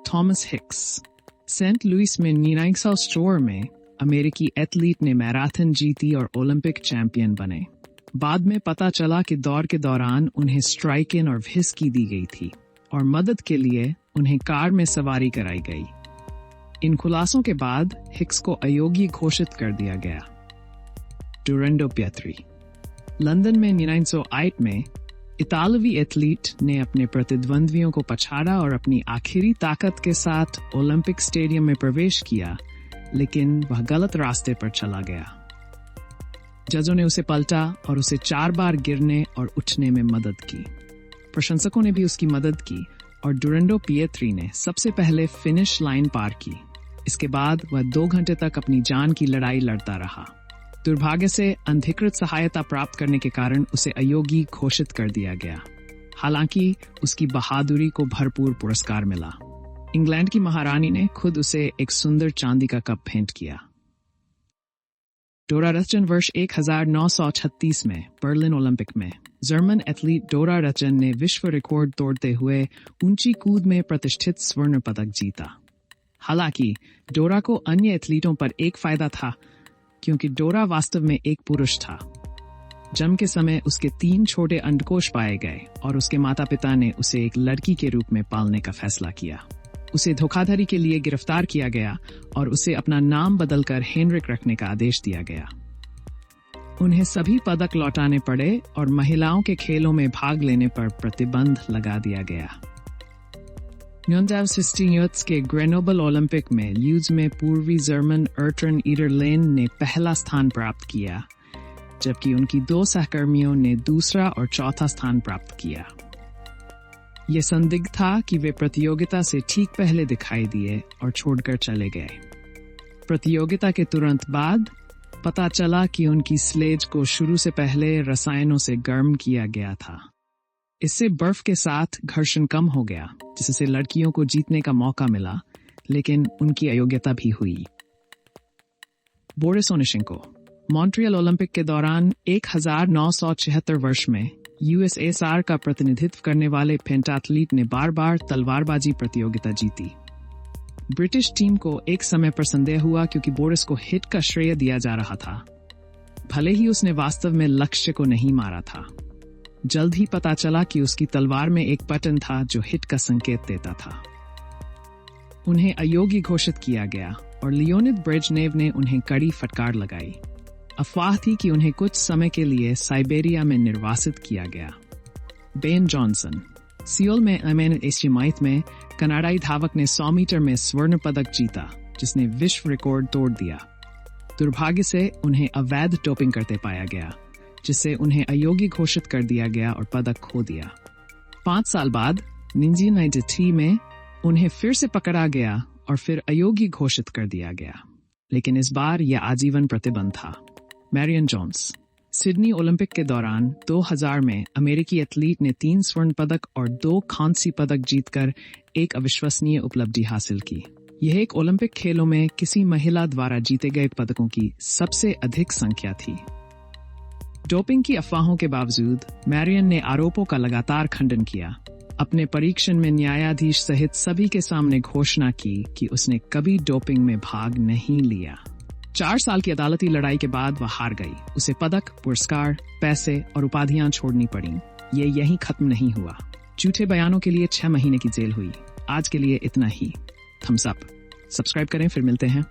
Thomas Hicks. Saint Louis में नीनाइक्सा store में अमेरिकी एथलीट ने मैराथन जीती और ओलंपिक चैंपियन बने। बाद में पता चला कि दौड़ के दौरान उन्हें स्ट्राइक-इन और व्हिस्की दी गई थी और मदद के लिए उन्हें कार में सवारी कराई गई। इन खुलासों के बाद हिक्स को अयोग्य घोषित कर दिया गया। डुरेंडो पिएत्री। लंदन में 1908 में इतालवी एथलीट ने अपने प्रतिद्वंद्वियों को पछाड़ा और अपनी आखिरी ताकत के साथ ओलंपिक स्टेडियम में प्रवेश किया, लेकिन वह गलत रास्ते पर चला गया। जजों ने उसे पलटा और उसे 4 बार गिरने और उठने में मदद की। प्रशंसकों ने भी उसकी मदद की और डुरेंडो पिएत्री ने सबसे पहले फिनिश लाइन पार की। इसके बाद वह 2 घंटे तक अपनी जान की लड़ाई लड़ता रहा। दुर्भाग्य से अनधिकृत सहायता प्राप्त करने के कारण उसे अयोग्य घोषित कर दिया गया। हालांकि उसकी बहादुरी को भरपूर पुरस्कार मिला। इंग्लैंड की महारानी ने खुद उसे एक सुंदर चांदी का कप भेंट किया। डोरा रचन वर्ष 1936 में बर्लिन ओलंपिक में जर्मन एथलीट डोरा रचन ने विश्व रिकॉर्ड तोड़ते हुए ऊंची कूद में प्रतिष्ठित स्वर्ण पदक जीता। हालांकि डोरा को अन्य एथलीटों पर एक फायदा था, क्योंकि डोरा वास्तव में एक पुरुष था। जन्म के समय उसके 3 छोटे अंडकोश पाए गए और उसके माता पिता ने उसे एक लड़की के रूप में पालने का फैसला किया। उसे धोखाधड़ी के लिए गिरफ्तार किया गया और उसे अपना नाम बदलकर हेनरिक रखने का आदेश दिया गया। उन्हें सभी पदक लौटाने पड़े और महिलाओं के खेलों में भाग लेने पर प्रतिबंध लगा दिया गया। 1916 के ग्रेनोबल ओलंपिक में ल्यूज में पूर्वी जर्मन अर्टन ईडरलेन ने पहला स्थान प्राप्त किया, जबकि उनकी 2 सहकर्मियों ने दूसरा और चौथा स्थान प्राप्त किया। ये संदिग्ध था कि वे प्रतियोगिता से ठीक पहले दिखाई दिए और छोड़कर चले गए। प्रतियोगिता के तुरंत बाद पता चला कि उनकी स्लेज को शुरू से पहले रसायनों से गर्म किया गया था। इससे बर्फ के साथ घर्षण कम हो गया, जिससे लड़कियों को जीतने का मौका मिला, लेकिन उनकी अयोग्यता भी हुई। बोरिस ओनिशेंको। मॉन्ट्रियल ओलंपिक के दौरान 1976 वर्ष में यूएसएसआर का प्रतिनिधित्व करने वाले पेंटाथलीट ने बार-बार तलवारबाजी प्रतियोगिता जीती। ब्रिटिश टीम को एक समय पर संदेह हुआ क्योंकि बोरिस को हिट का श्रेय दिया जा रहा था, भले ही उसने वास्तव में लक्ष्य को नहीं मारा था। जल्द ही पता चला कि उसकी तलवार में एक बटन था जो हिट का संकेत देता था। उन्हें अयोग्य घोषित किया गया और लियोनिद ब्रेजनेव ने उन्हें कड़ी फटकार लगाई। अफवाह थी कि उन्हें कुछ समय के लिए साइबेरिया में निर्वासित किया गया। Ben Jonson. सियोल में एशियाई में कनाडाई धावक ने 100 मीटर में स्वर्ण पदक जीता, जिसने विश्व रिकॉर्ड तोड़ दिया। दुर्भाग्य से उन्हें अवैध डोपिंग करते पाया गया, जिससे उन्हें अयोग्य घोषित कर दिया गया और पदक खो दिया। 5 साल बाद 1993 में उन्हें फिर से पकड़ा गया और फिर अयोग्य घोषित कर दिया गया, लेकिन इस बार यह आजीवन प्रतिबंध था। Marrion Jones. सिडनी ओलंपिक के दौरान 2000 में अमेरिकी एथलीट ने 3 स्वर्ण पदक और 2 कांस्य पदक जीतकर एक अविश्वसनीय उपलब्धि हासिल की। यह एक ओलंपिक खेलों में किसी महिला द्वारा जीते गए पदकों की सबसे अधिक संख्या थी। डोपिंग की अफवाहों के बावजूद मैरियन ने आरोपों का लगातार खंडन किया। अपने परीक्षण में न्यायाधीश सहित सभी के सामने घोषणा की कि उसने कभी डोपिंग में भाग नहीं लिया। 4 साल की अदालती लड़ाई के बाद वह हार गई। उसे पदक, पुरस्कार, पैसे और उपाधियां छोड़नी पड़ीं। ये यहीं खत्म नहीं हुआ। झूठे बयानों के लिए 6 महीने की जेल हुई। आज के लिए इतना ही। Thums up. सब्सक्राइब करें, फिर मिलते हैं।